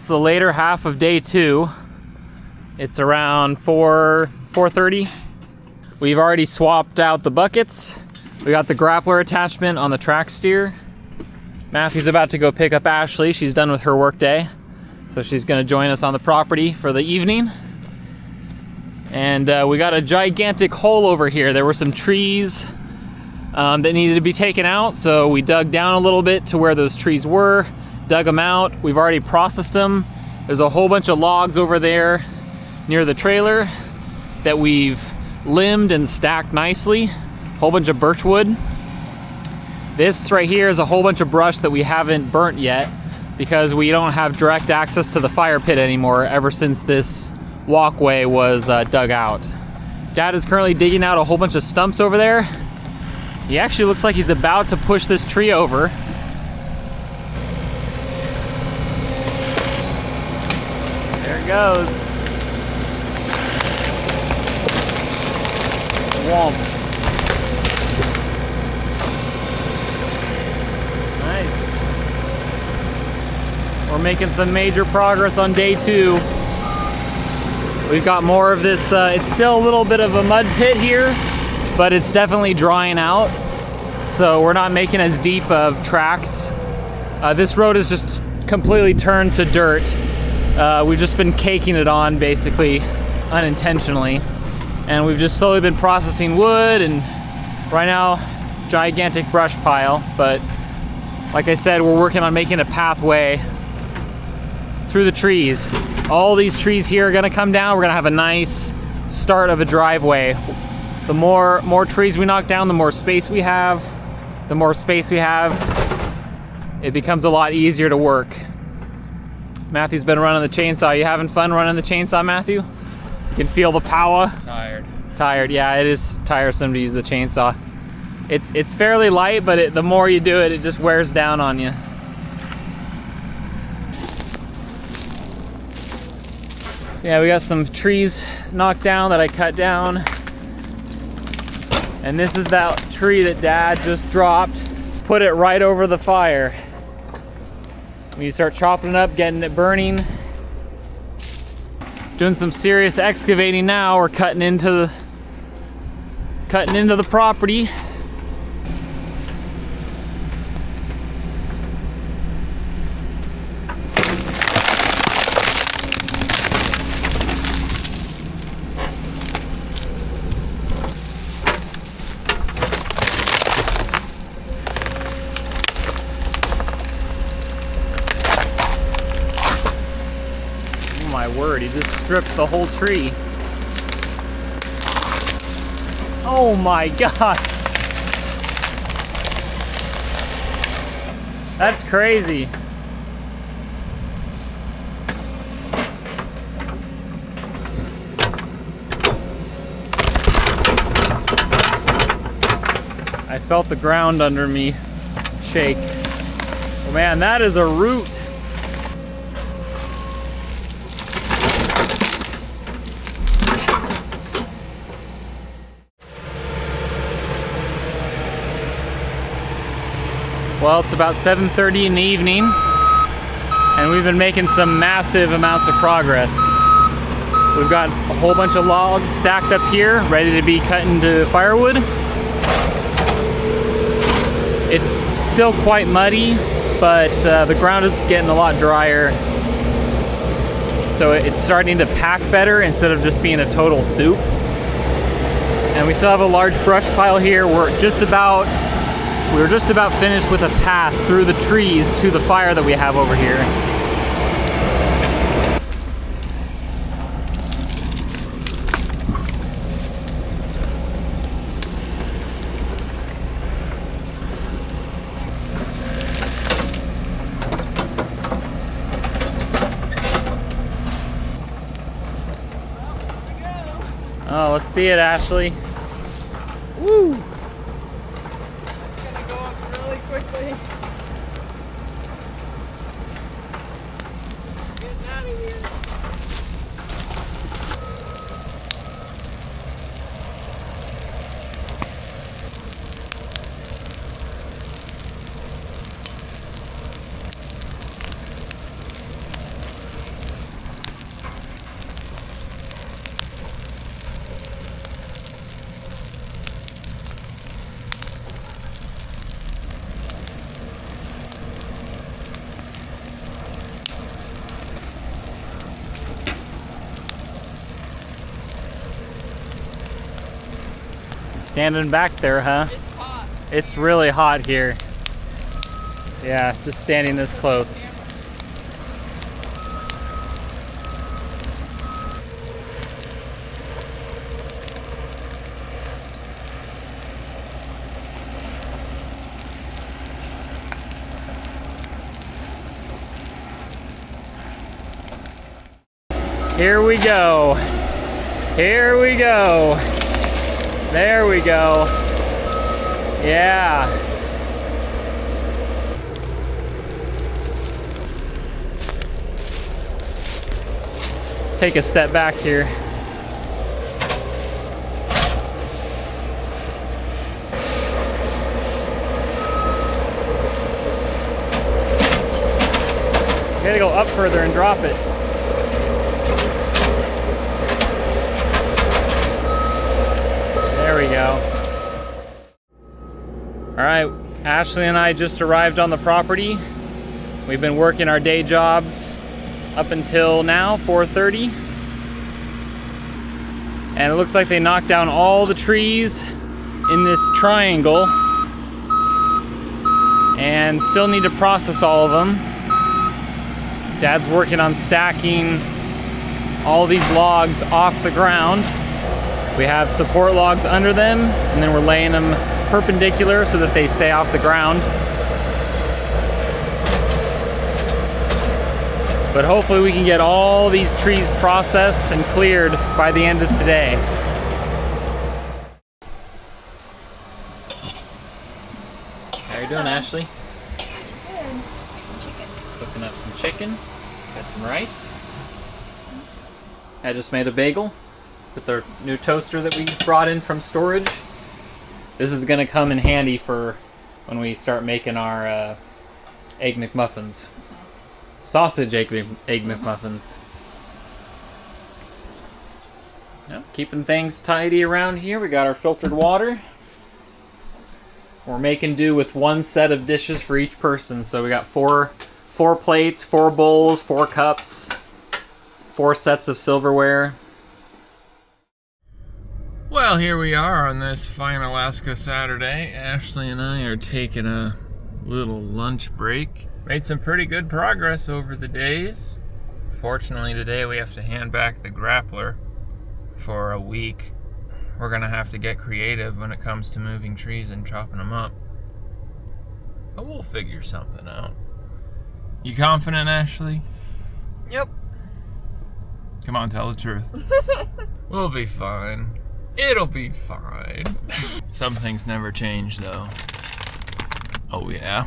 the later half of day 2. It's around 4:30. We've already swapped out the buckets. We got the grappler attachment on the track steer. Matthew's about to go pick up Ashley. She's done with her work day. So she's gonna join us on the property for the evening. And we got a gigantic hole over here. There were some trees that needed to be taken out. So we dug down a little bit to where those trees were, dug them out. We've already processed them. There's a whole bunch of logs over there near the trailer that we've limbed and stacked nicely. Whole bunch of birch wood. This right here is a whole bunch of brush that we haven't burnt yet because we don't have direct access to the fire pit anymore ever since this walkway was dug out. Dad is currently digging out a whole bunch of stumps over there. He actually looks like he's about to push this tree over. There it goes. Womp. Nice. We're making some major progress on day 2. We've got more of this, it's still a little bit of a mud pit here, but it's definitely drying out. So we're not making as deep of tracks. This road is just completely turned to dirt. We've just been caking it on basically unintentionally. And we've just slowly been processing wood, and right now, gigantic brush pile. But like I said, we're working on making a pathway through the trees. All these trees here are gonna come down. We're gonna have a nice start of a driveway. The more trees we knock down, the more space we have. The more space we have, it becomes a lot easier to work. Matthew's been running the chainsaw. You having fun running the chainsaw, Matthew? You can feel the power. Tired, yeah, it is tiresome to use the chainsaw. It's fairly light, but the more you do it, it just wears down on you. Yeah, we got some trees knocked down that I cut down. And this is that tree that Dad just dropped. Put it right over the fire. When you start chopping it up, getting it burning. Doing some serious excavating now. We're cutting into the property. Oh my word, he just stripped the whole tree. Oh my God. That's crazy. I felt the ground under me shake. Oh man, that is a root. Well, it's about 7:30 in the evening, and we've been making some massive amounts of progress. We've got a whole bunch of logs stacked up here, ready to be cut into firewood. It's still quite muddy, but the ground is getting a lot drier. So it's starting to pack better instead of just being a total soup. And we still have a large brush pile here. We're just about finished with a path through the trees to the fire that we have over here. Oh, let's see it, Ashley. Woo! Quickly. Getting out of here. Standing back there, huh? It's hot. It's really hot here. Yeah, just standing this close. Here we go. Here we go. There we go. Yeah. Take a step back here. You gotta go up further and drop it. There we go. All right, Ashley and I just arrived on the property. We've been working our day jobs up until now, 4:30. And it looks like they knocked down all the trees in this triangle and still need to process all of them. Dad's working on stacking all these logs off the ground. We have support logs under them, and then we're laying them perpendicular so that they stay off the ground. But hopefully we can get all these trees processed and cleared by the end of today. How you doing, Ashley? Good. Just making chicken. Cooking up some chicken. Got some rice. I just made a bagel with our new toaster that we brought in from storage. This is gonna come in handy for when we start making our egg McMuffins. Sausage egg McMuffins. Yep, keeping things tidy around here. We got our filtered water. We're making do with one set of dishes for each person. So we got four plates, 4 bowls, 4 cups, 4 sets of silverware. Well, here we are on this fine Alaska Saturday. Ashley and I are taking a little lunch break. Made some pretty good progress over the days. Fortunately, today we have to hand back the grappler for a week. We're gonna have to get creative when it comes to moving trees and chopping them up. But we'll figure something out. You confident, Ashley? Yep. Come on, tell the truth. We'll be fine. It'll be fine. Some things never change, though. Oh, yeah.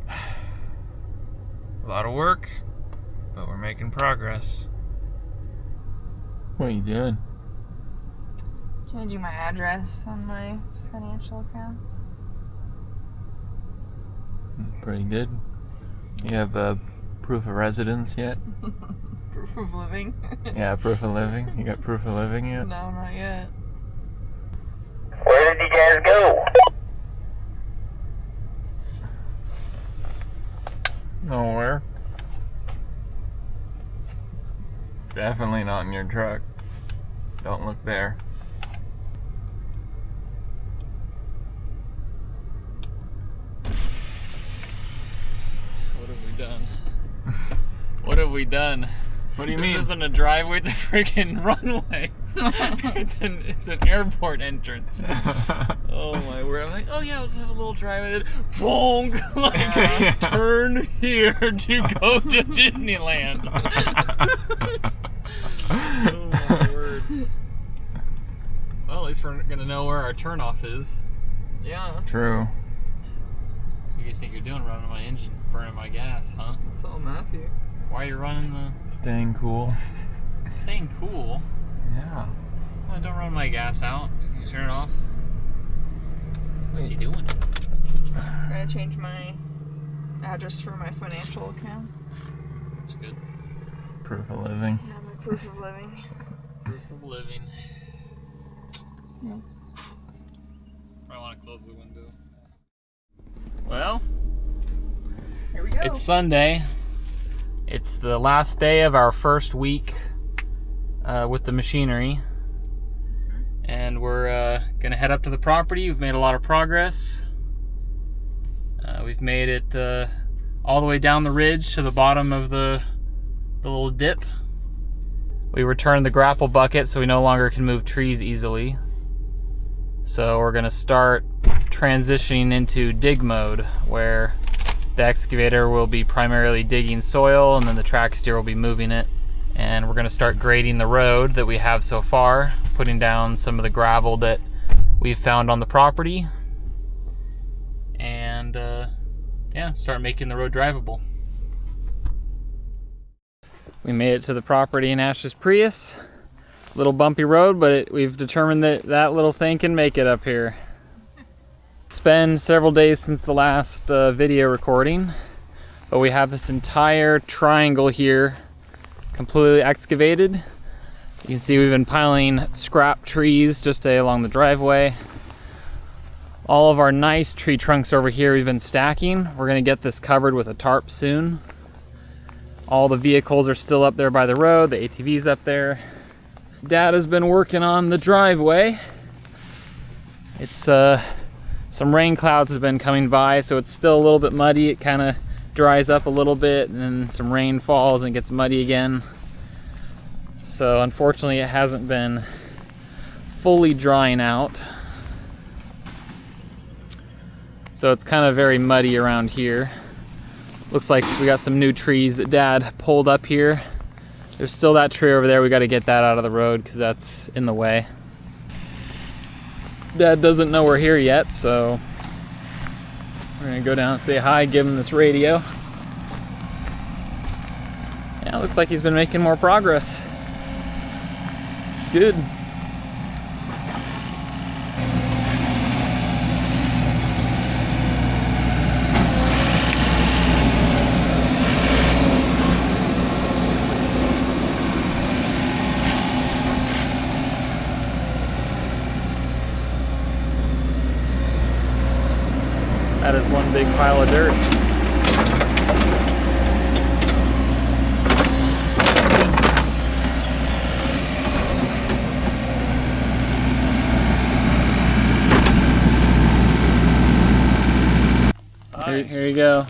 A lot of work, but we're making progress. What are you doing? Changing my address on my financial accounts. Pretty good. You have proof of residence yet? Proof of living. Yeah, proof of living. You got proof of living yet? No, not yet. Where did you guys go? Nowhere. Definitely not in your truck. Don't look there. What have we done? What have we done? What do you mean? This isn't a driveway, it's a freaking runway. It's an airport entrance. Oh my word. I'm like, oh yeah, let's have a little driveway. Boom! Like, turn here to go to Disneyland. Oh my word. Well, at least we're gonna know where our turnoff is. Yeah. True. You guys think you're doing running my engine, burning my gas, huh? That's all Matthew. Why are you running the... Staying cool. Staying cool? Yeah. Well, don't run my gas out. You turn it off. What are you doing? I'm gonna change my address for my financial accounts. That's good. Proof of living. Yeah, my proof of living. Proof of living. Yeah. Probably want to close the window. Well, Here we go. it's Sunday. It's the last day of our first week with the machinery. Gonna head up to the property. We've made a lot of progress. We've made it all the way down the ridge to the bottom of the little dip. We returned the grapple bucket so we no longer can move trees easily. So we're gonna start transitioning into dig mode, where the excavator will be primarily digging soil and then the track steer will be moving it. And we're gonna start grading the road that we have so far, putting down some of the gravel that we've found on the property, and yeah, start making the road drivable. We made it to the property in Ash's Prius. Little bumpy road, but we've determined that that little thing can make it up here. It's been several days since the last video recording, but we have this entire triangle here completely excavated. You can see we've been piling scrap trees just along the driveway. All of our nice tree trunks over here we've been stacking. We're gonna get this covered with a tarp soon. All the vehicles are still up there by the road, the ATV's up there. Dad has been working on the driveway. It's some rain clouds have been coming by, so it's still a little bit muddy. It kind of dries up a little bit, and then some rain falls and it gets muddy again. So unfortunately it hasn't been fully drying out. So it's kind of very muddy around here. Looks like we got some new trees that Dad pulled up here. There's still that tree over there. We got to get that out of the road because that's in the way. Dad doesn't know we're here yet, so we're gonna go down and say hi, give him this radio. Yeah, looks like he's been making more progress. It's good. That is one big pile of dirt. Here you go.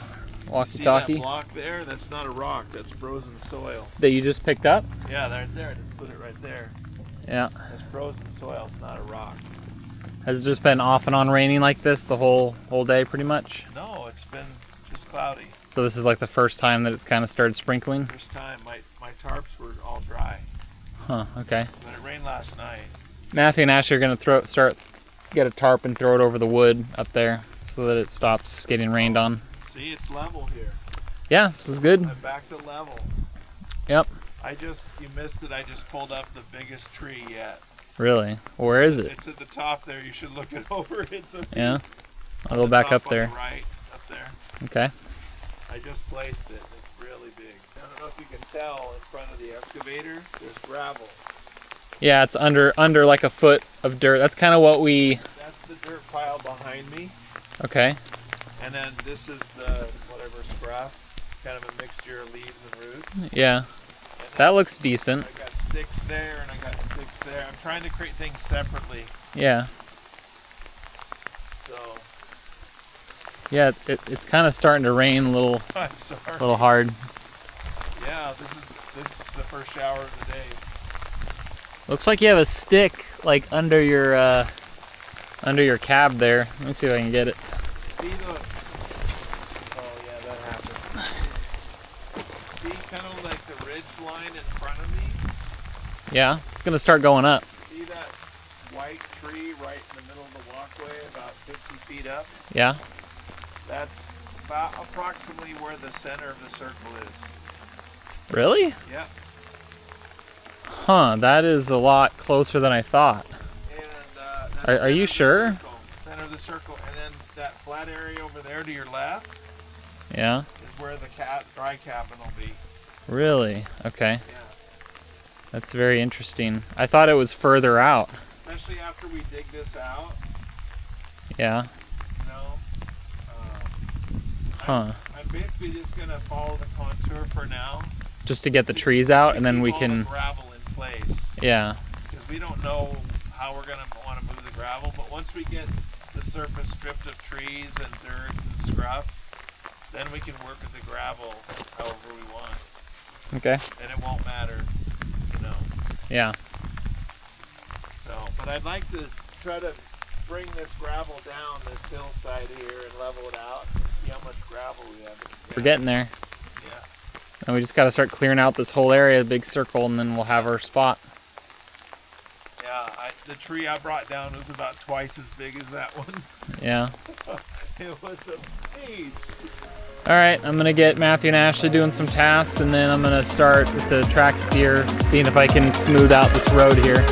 Walkie-talkie. See that block there? That's not a rock. That's frozen soil. That you just picked up? Yeah, right there. Just put it right there. Yeah. That's frozen soil. It's not a rock. Has it just been off and on raining like this the whole day pretty much? No, it's been just cloudy. So this is like the first time that it's kind of started sprinkling? First time. My tarps were all dry. Huh, okay. But it rained last night. Matthew and Ashley are going to get a tarp and throw it over the wood up there so that it stops getting rained on. See, it's level here. Yeah, this is good. I'm back to level. Yep. You missed it. I just pulled up the biggest tree yet. Really? Where is it? It's at the top there. You should look it over. It's a Yeah. I'll go back up there. On the right, up there. Okay. I just placed it. It's really big. I don't know if you can tell in front of the excavator, there's gravel. Yeah, it's under like a foot of dirt. That's kind of what we... That's the dirt pile behind me. Okay. And then this is the whatever scrap, kind of a mixture of leaves and roots. Yeah. That looks decent. I got sticks there and I got sticks there. I'm trying to create things separately. Yeah. So. Yeah, it's kind of starting to rain a little hard. Yeah, this is the first shower of the day. Looks like you have a stick like under your cab there. Let me see if I can get it. See the? Oh yeah, that happened. See, kind of like the ridge line in front of me. Yeah, it's gonna start going up. See that white tree right in the middle of the walkway, about 50 feet up? Yeah. That's about approximately where the center of the circle is. Really? Yep. Huh, that is a lot closer than I thought. And are you sure? Center of the circle, and then that flat area over there to your left. Yeah. Is where the dry capping will be. Really? Okay. Yeah. That's very interesting. I thought it was further out. Especially after we dig this out. Yeah. You know. Huh. I'm basically just gonna follow the contour for now. Just to get the trees out, and then we keep all can. the gravel in place. Yeah. Because we don't know how we're gonna want to move the gravel. But once we get the surface stripped of trees and dirt and scruff, then we can work with the gravel however we want. Okay. And it won't matter, you know. Yeah. So, but I'd like to try to bring this gravel down this hillside here and level it out and see how much gravel we have. We're getting there. Yeah. And we just got to start clearing out this whole area, big circle, and then we'll have our spot. Yeah, the tree I brought down was about twice as big as that one. Yeah. It was a beast. All right, I'm gonna get Matthew and Ashley doing some tasks, and then I'm gonna start with the track steer, seeing if I can smooth out this road here.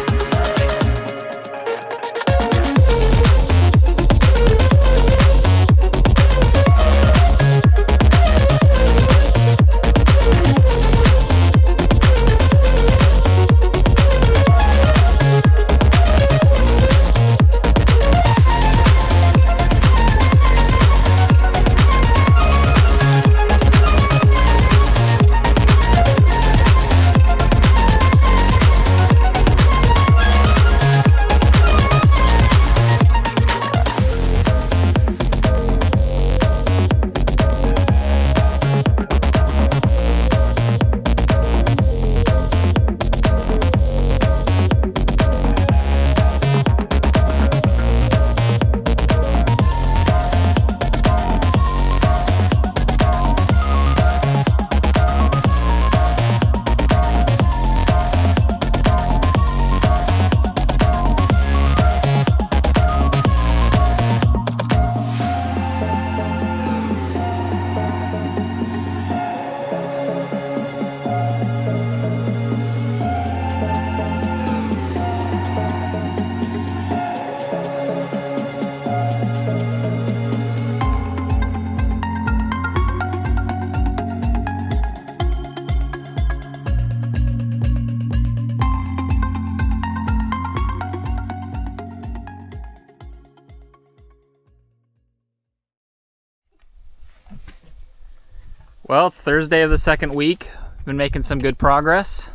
Well, it's Thursday of the second week. Been making some good progress.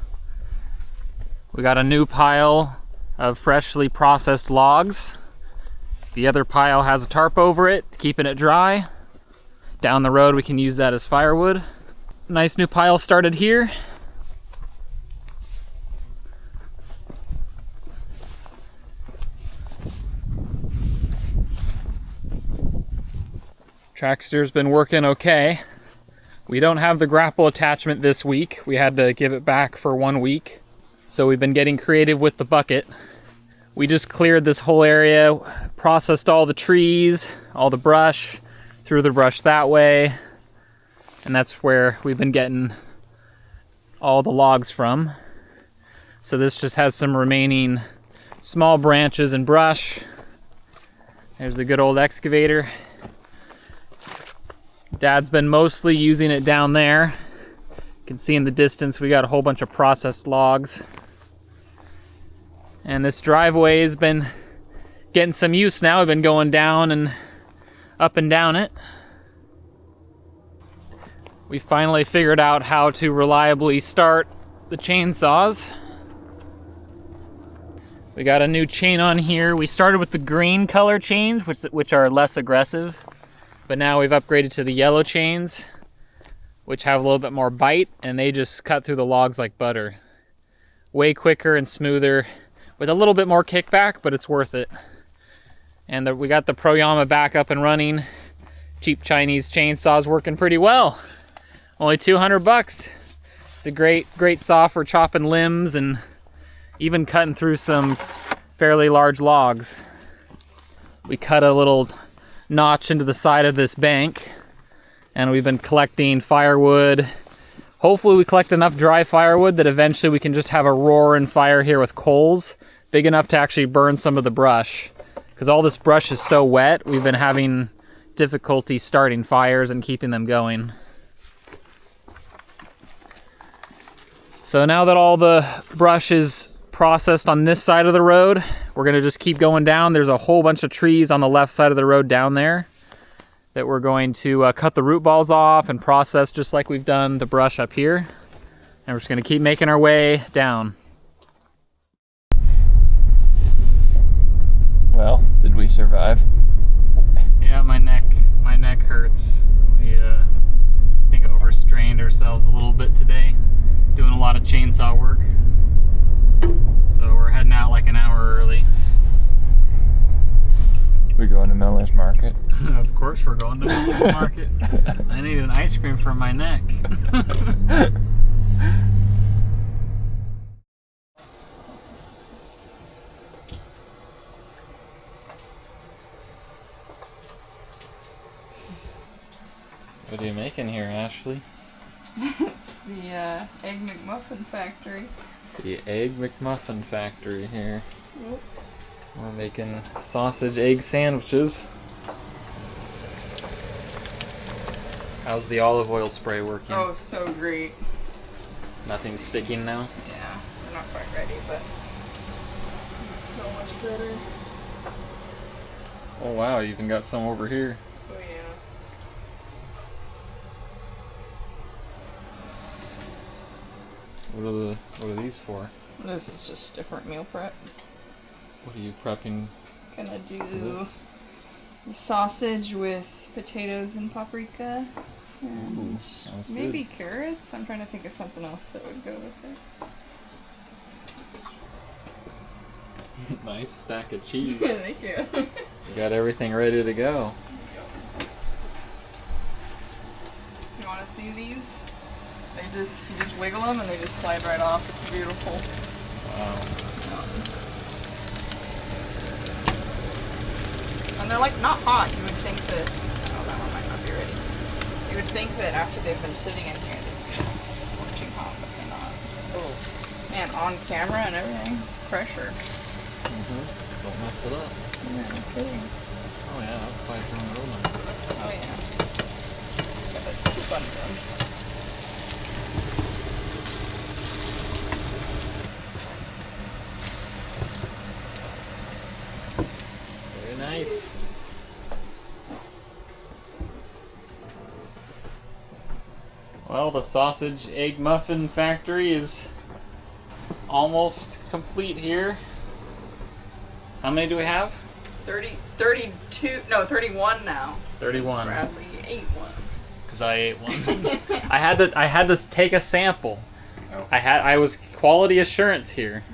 We got a new pile of freshly processed logs. The other pile has a tarp over it, keeping it dry. Down the road we can use that as firewood. Nice new pile started here. Track steer's been working okay. We don't have the grapple attachment this week. We had to give it back for 1 week. So we've been getting creative with the bucket. We just cleared this whole area, processed all the trees, all the brush, threw the brush that way. And that's where we've been getting all the logs from. So this just has some remaining small branches and brush. There's the good old excavator. Dad's been mostly using it down there. You can see in the distance we got a whole bunch of processed logs. And this driveway has been getting some use now. I've been going down and up and down it. We finally figured out how to reliably start the chainsaws. We got a new chain on here. We started with the green color chains, which are less aggressive. But now we've upgraded to the yellow chains, which have a little bit more bite, and they just cut through the logs like butter. Way quicker and smoother, with a little bit more kickback, but it's worth it. And we got the Pro-Yama back up and running. Cheap Chinese chainsaws working pretty well. Only 200 bucks. It's a great saw for chopping limbs and even cutting through some fairly large logs. We cut a little notch into the side of this bank, and we've been collecting firewood. Hopefully we collect enough dry firewood that eventually we can just have a roaring fire here with coals big enough to actually burn some of the brush, because all this brush is so wet. We've been having difficulty starting fires and keeping them going. So now that all the brush is processed on this side of the road, we're gonna just keep going down. There's a whole bunch of trees on the left side of the road down there that we're going to cut the root balls off and process just like we've done the brush up here. And we're just gonna keep making our way down. Well, did we survive? Yeah, my neck hurts. We I think overstrained ourselves a little bit today, doing a lot of chainsaw work. So we're heading out like an hour early. We going to Miller's Market. Of course we're going to the market. I need an ice cream for my neck. What are you making here, Ashley? It's the Egg McMuffin Factory. The Egg McMuffin Factory here. Yep. We're making sausage egg sandwiches. How's the olive oil spray working? Oh, so great. Nothing's sticking now? Yeah, we're not quite ready, but it's so much better. Oh wow, you even got some over here. Oh yeah. What are these for? This is just different meal prep. What are you prepping Gonna for do this? the sausage with potatoes and paprika. Ooh, And sounds maybe carrots. I'm trying to think of something else that would go with it. Nice stack of cheese. Thank you. You got everything ready to go. You want to see these? You just wiggle them and they just slide right off. It's beautiful. Wow. And they're like not hot. You would think that. Oh, that one might not be ready. You would think that after they've been sitting in here, they'd be scorching hot, but they're not. Oh, man, on camera and everything. Pressure. Don't mess it up. Yeah, no kidding. Oh yeah, that slides around real nice. Oh yeah. Got that scoop under them. Very nice. Well, the sausage egg muffin factory is almost complete here. How many do we have? 31 now. 31. Bradley ate one. Because I ate one. I had to take a sample. Oh. I was quality assurance here.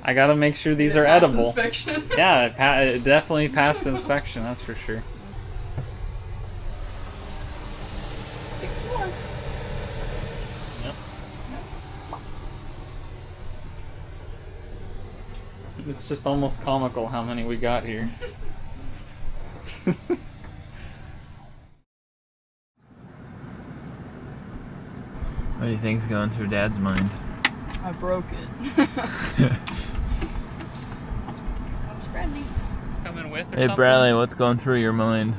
I gotta make sure these Did it are pass edible. Inspection? Yeah, it definitely passed inspection, that's for sure. 6 more. Yep. It's just almost comical how many we got here. What do you think's going through Dad's mind? I broke it. Comes Bradley. Coming with or Hey something? Bradley, what's going through your mind?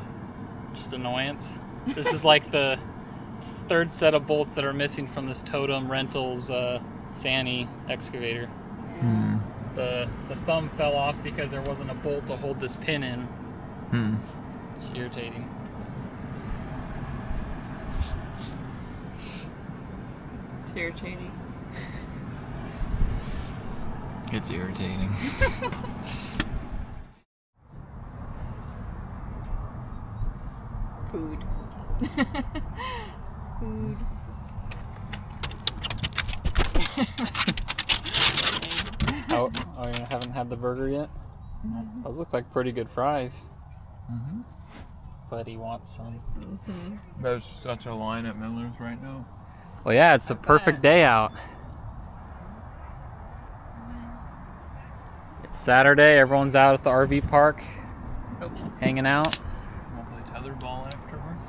Just annoyance. This is like the third set of bolts that are missing from this Totem Rentals Sani excavator. Hmm. The thumb fell off because there wasn't a bolt to hold this pin in. Hmm. It's irritating. It's irritating. It's irritating. Food. Food. Oh, you haven't had the burger yet? Those look like pretty good fries. Mm-hmm. But he wants some. Mm-hmm. There's such a line at Miller's right now. Well, yeah, it's a perfect day out. It's Saturday. Everyone's out at the RV park, hanging out. We'll play tetherball afterwards.